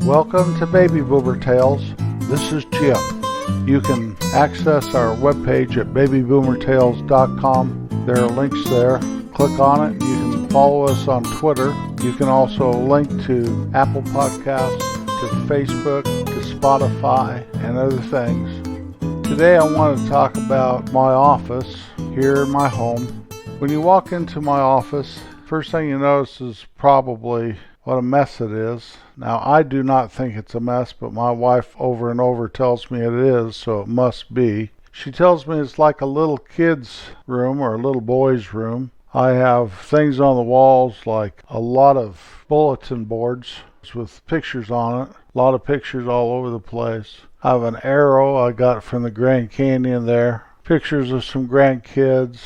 Welcome to Baby Boomer Tales. This is Jim. You can access our webpage at babyboomertales.com. There are links there. Click on it. You can follow us on Twitter. You can also link to Apple Podcasts, to Facebook, to Spotify, and other things. Today I want to talk about my office here in my home. When you walk into my office, first thing you notice is probably what a mess it is. Now, I do not think it's a mess, but my wife over and over tells me it is, so it must be. She tells me it's like a little kid's room or a little boy's room. I have things on the walls like a lot of bulletin boards with pictures on it, a lot of pictures all over the place. I have an arrow I got from the Grand Canyon there, pictures of some grandkids.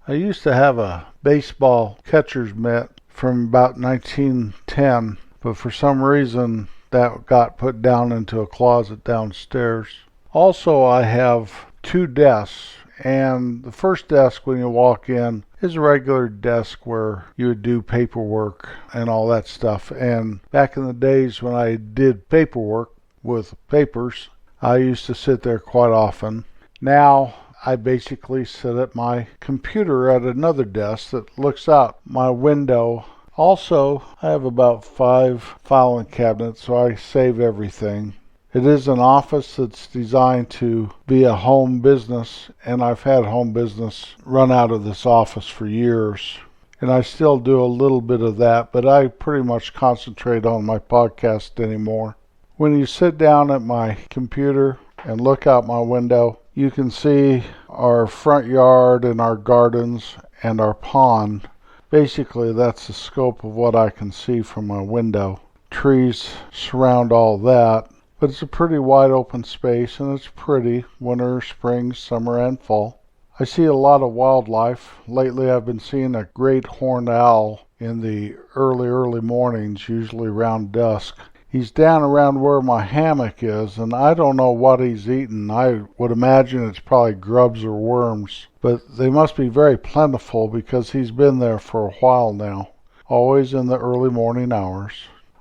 I used to have a baseball catcher's mitt from about 1910, but for some reason that got put down into a closet downstairs. Also, I have two desks, and the first desk when you walk in is a regular desk where you would do paperwork and all that stuff. And back in the days when I did paperwork with papers, I used to sit there quite often. Now I basically sit at my computer at another desk that looks out my window. Also, I have about 5 filing cabinets, so I save everything. It is an office that's designed to be a home business, and I've had home business run out of this office for years. And I still do a little bit of that, but I pretty much concentrate on my podcast anymore. When you sit down at my computer and look out my window, you can see our front yard and our gardens and our pond. Basically, that's the scope of what I can see from my window. Trees surround all that, but it's a pretty wide open space, and it's pretty winter, spring, summer, and fall. I see a lot of wildlife. Lately, I've been seeing a great horned owl in the early mornings, usually around dusk. He's down around where my hammock is, and I don't know what he's eating. I would imagine it's probably grubs or worms, but they must be very plentiful because he's been there for a while now, always in the early morning hours.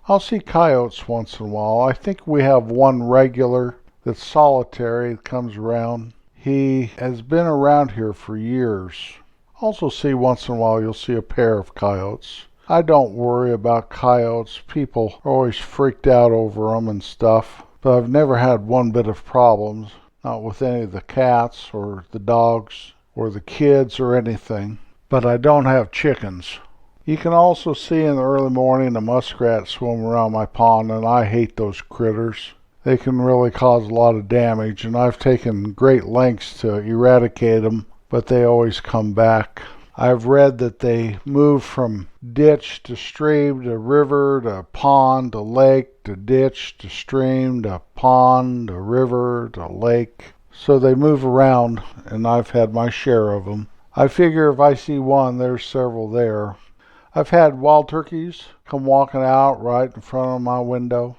I'll see coyotes once in a while. I think we have one regular that's solitary that comes around. He has been around here for years. Also see once in a while you'll see a pair of coyotes. I don't worry about coyotes. People are always freaked out over them and stuff, but I've never had one bit of problems, not with any of the cats or the dogs or the kids or anything. But I don't have chickens. You can also see in the early morning a muskrat swim around my pond, and I hate those critters. They can really cause a lot of damage, and I've taken great lengths to eradicate them, but they always come back. I've read that they move from ditch to stream to river to pond to lake to ditch to stream to pond to river to lake. So they move around, and I've had my share of them. I figure if I see one, there's several there. I've had wild turkeys come walking out right in front of my window.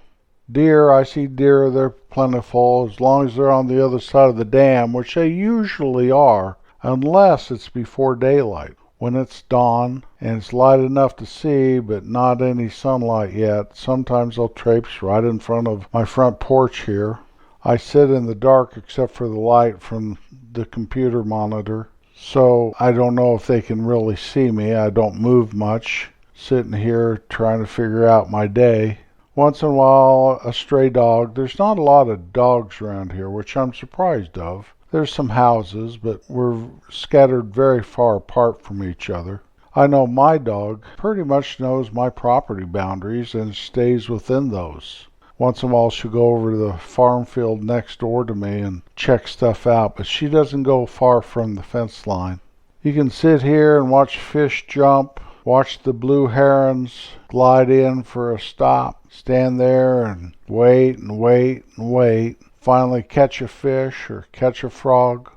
Deer, I see deer, they're plentiful as long as they're on the other side of the dam, which they usually are. Unless it's before daylight. When it's dawn and it's light enough to see but not any sunlight yet, sometimes they'll traipse right in front of my front porch here. I sit in the dark except for the light from the computer monitor, so I don't know if they can really see me. I don't move much, sitting here trying to figure out my day. Once in a while, a stray dog. There's not a lot of dogs around here, which I'm surprised of. There's some houses, but we're scattered very far apart from each other. I know my dog pretty much knows my property boundaries and stays within those. Once in a while she'll go over to the farm field next door to me and check stuff out, but she doesn't go far from the fence line. You can sit here and watch fish jump, watch the blue herons glide in for a stop, stand there and wait and wait and wait. Finally catch a fish or catch a frog.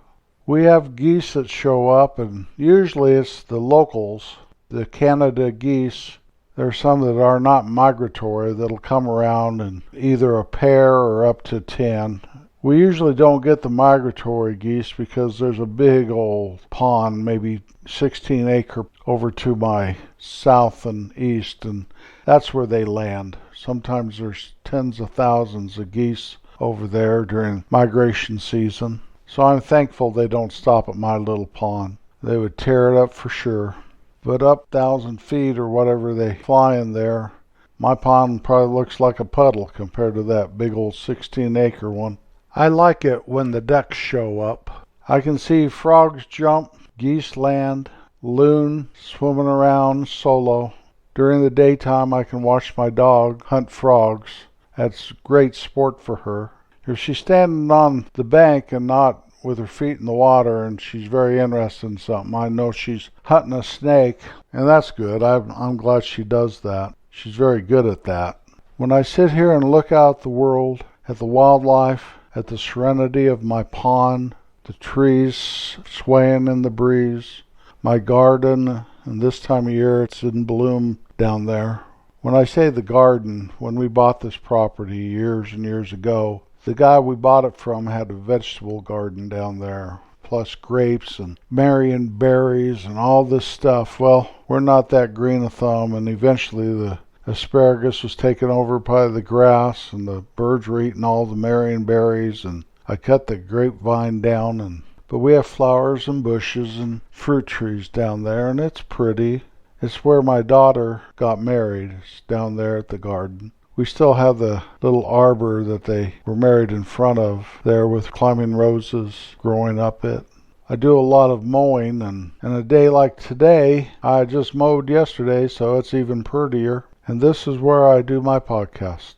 We have geese that show up, and usually it's the locals, the Canada geese. There are some that are not migratory that'll come around in either a pair or up to 10. We usually don't get the migratory geese because there's a big old pond, maybe 16 acre over to my south and east, and that's where they land. Sometimes there's tens of thousands of geese over there during migration season. So I'm thankful they don't stop at my little pond. They would tear it up for sure. But up 1,000 feet or whatever they fly in there, my pond probably looks like a puddle compared to that big old 16-acre one. I like it when the ducks show up. I can see frogs jump, geese land, loon swimming around solo. During the daytime I can watch my dog hunt frogs. That's great sport for her. If she's standing on the bank and not with her feet in the water and she's very interested in something, I know she's hunting a snake, and that's good. I'm glad she does that. She's very good at that. When I sit here and look out the world, at the wildlife, at the serenity of my pond, the trees swaying in the breeze, my garden, and this time of year it's in bloom down there. When I say the garden, when we bought this property years and years ago, the guy we bought it from had a vegetable garden down there, plus grapes and Marion berries and all this stuff. Well, we're not that green a thumb, and eventually the asparagus was taken over by the grass, and the birds were eating all the Marion berries, and I cut the grapevine down, but we have flowers and bushes and fruit trees down there, and it's pretty. It's where my daughter got married. It's down there at the garden. We still have the little arbor that they were married in front of there with climbing roses growing up it. I do a lot of mowing, and a day like today, I just mowed yesterday, so it's even prettier. And this is where I do my podcast.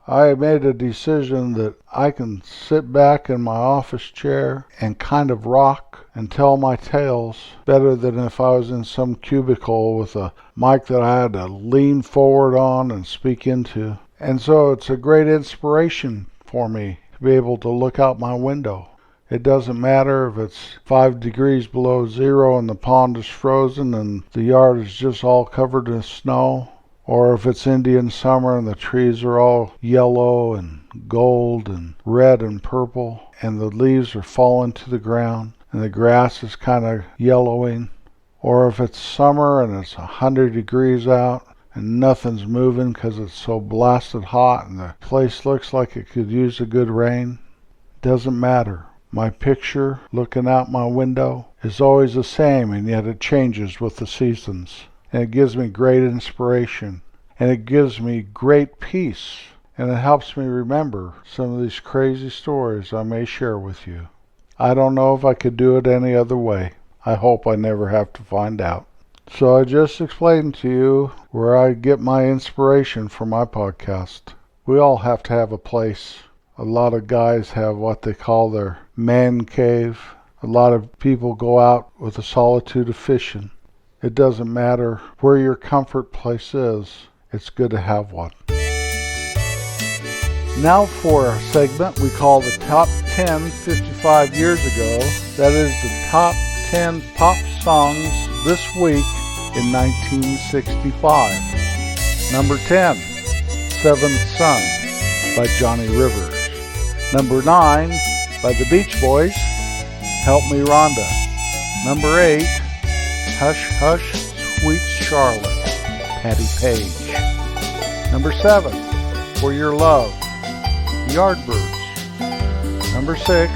I made a decision that I can sit back in my office chair and kind of rock and tell my tales better than if I was in some cubicle with a mic that I had to lean forward on and speak into. And so it's a great inspiration for me to be able to look out my window. It doesn't matter if it's 5 degrees below zero and the pond is frozen and the yard is just all covered in snow, or if it's Indian summer and the trees are all yellow and gold and red and purple and the leaves are falling to the ground and the grass is kind of yellowing, or if it's summer and it's 100 degrees out and nothing's moving because it's so blasted hot and the place looks like it could use a good rain. Doesn't matter. My picture looking out my window is always the same, and yet it changes with the seasons. And it gives me great inspiration, and it gives me great peace, and it helps me remember some of these crazy stories I may share with you. I don't know if I could do it any other way. I hope I never have to find out. So I just explained to you where I get my inspiration for my podcast. We all have to have a place. A lot of guys have what they call their man cave. A lot of people go out with the solitude of fishing. It doesn't matter where your comfort place is. It's good to have one. Now for a segment we call the Top 10 55 years ago. That is the top 10 pop songs this week in 1965. Number 10, Seventh Son by Johnny Rivers. Number 9, by the Beach Boys, Help Me Rhonda. Number 8, Hush Hush Sweet Charlotte, Patti Page. Number 7, For Your Love, Yardbirds. Number 6,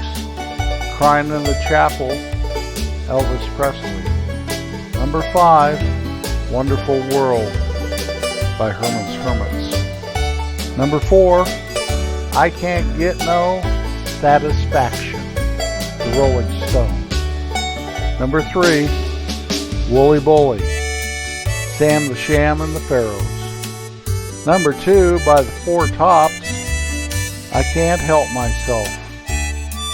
Crying in the Chapel, Elvis Presley. Number 5, Wonderful World by Herman's Hermits. Number 4, I Can't Get No Satisfaction, the Rolling Stones. Number 3, Wooly Bully, Sam the Sham and the Pharaohs. Number 2, by the Four Tops, I Can't Help Myself.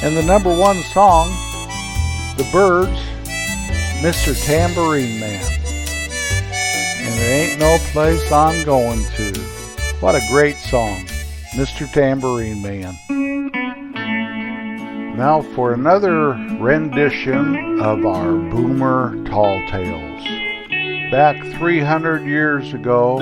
And the number 1 song, The Byrds, Mr. Tambourine Man. And there ain't no place I'm going to. What a great song, Mr. Tambourine Man. Now for another rendition of our Boomer Tall Tales. Back 300 years ago,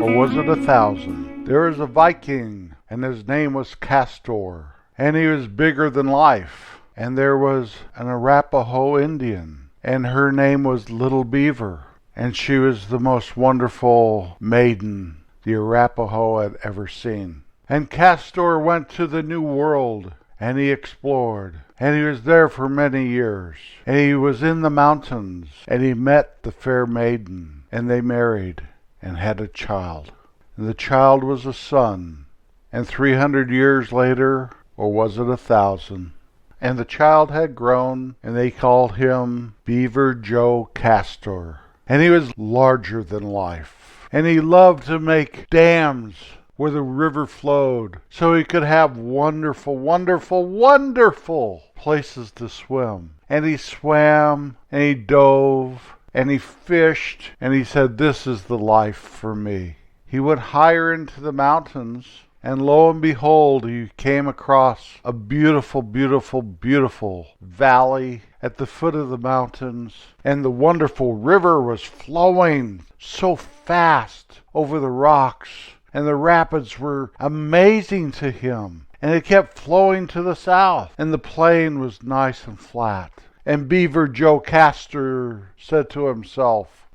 or was it 1,000, there was a Viking, and his name was Kastor, and he was bigger than life. And there was an Arapaho Indian, and her name was Little Beaver, and she was the most wonderful maiden, the Arapaho had ever seen. And Kastor went to the New World, and he explored, and he was there for many years. And he was in the mountains, and he met the fair maiden, and they married and had a child. And the child was a son. And 300 years later, or was it 1,000? And the child had grown, and they called him Beaver Joe Kastor. And he was larger than life. And he loved to make dams where the river flowed, so he could have wonderful, wonderful, wonderful places to swim. And he swam, and he dove, and he fished, and he said, "This is the life for me." He went higher into the mountains, and lo and behold, he came across a beautiful, beautiful, beautiful valley at the foot of the mountains, and the wonderful river was flowing so fast over the rocks, and the rapids were amazing to him, and it kept flowing to the south, and the plain was nice and flat. And Beaver Joe Kastor said to himself,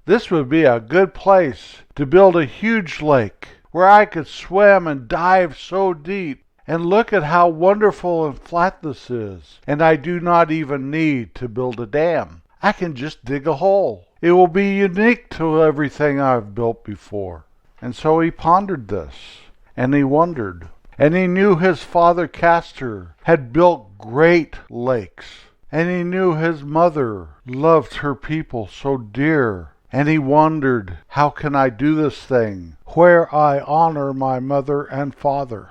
"This would be a good place to build a huge lake where I could swim and dive so deep. And look at how wonderful and flat this is. And I do not even need to build a dam. I can just dig a hole. It will be unique to everything I've built before." And so he pondered this, and he wondered. And he knew his father Kastor had built great lakes. And he knew his mother loved her people so dear. And he wondered, how can I do this thing where I honor my mother and father?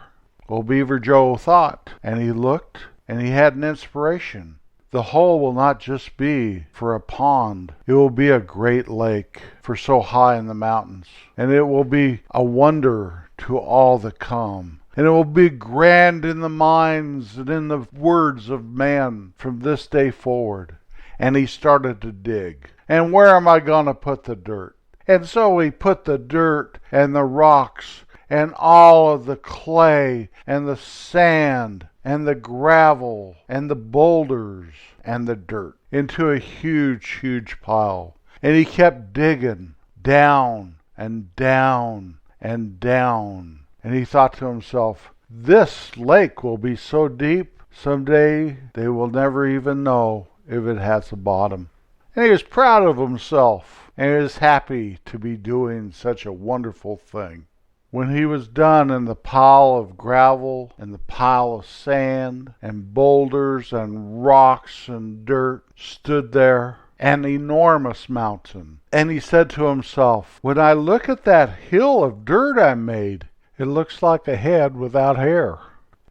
Well, Beaver Joe thought, and he looked, and he had an inspiration. The hole will not just be for a pond. It will be a great lake for so high in the mountains. And it will be a wonder to all that come. And it will be grand in the minds and in the words of man from this day forward. And he started to dig. And where am I going to put the dirt? And so he put the dirt and the rocks and all of the clay and the sand and the gravel and the boulders and the dirt into a huge, huge pile. And he kept digging down and down and down. And he thought to himself, this lake will be so deep, someday they will never even know if it has a bottom. And he was proud of himself, and he was happy to be doing such a wonderful thing. When he was done, and the pile of gravel and the pile of sand and boulders and rocks and dirt stood there, an enormous mountain. And he said to himself, when I look at that hill of dirt I made, it looks like a head without hair.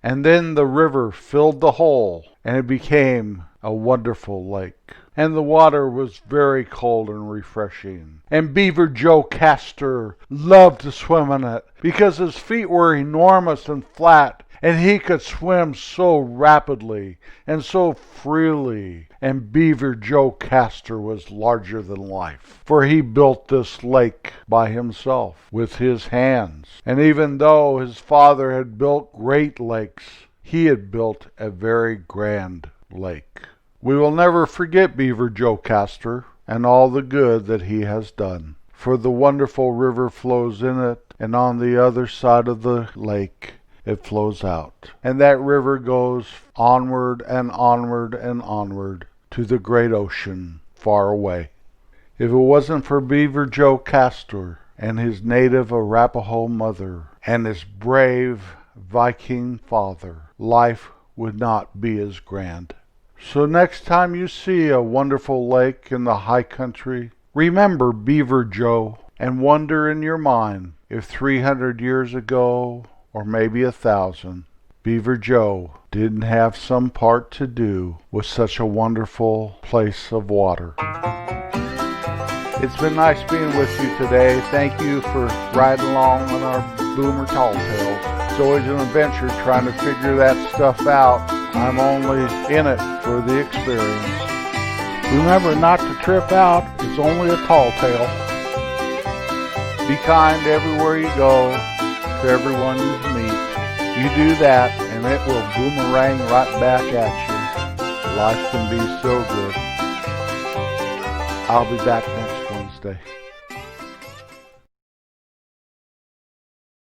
And then the river filled the hole, and it became a wonderful lake. And the water was very cold and refreshing. And Beaver Joe Kastor loved to swim in it because his feet were enormous and flat, and he could swim so rapidly and so freely. And Beaver Joe Kastor was larger than life, for he built this lake by himself with his hands. And even though his father had built great lakes, he had built a very grand lake. We will never forget Beaver Joe Kastor and all the good that he has done. For the wonderful river flows in it, and on the other side of the lake it flows out. And that river goes onward and onward and onward to the great ocean far away. If it wasn't for Beaver Joe Kastor and his native Arapaho mother and his brave Viking father, life would not be as grand. So next time you see a wonderful lake in the high country, remember Beaver Joe and wonder in your mind if 300 years ago, or maybe 1,000, Beaver Joe didn't have some part to do with such a wonderful place of water. It's been nice being with you today. Thank you for riding along on our Boomer Tall Tales. It's always an adventure trying to figure that stuff out. I'm only in it for the experience. Remember not to trip out. It's only a tall tale. Be kind everywhere you go, to everyone you meet. You do that, and it will boomerang right back at you. Life can be so good. I'll be back next Wednesday.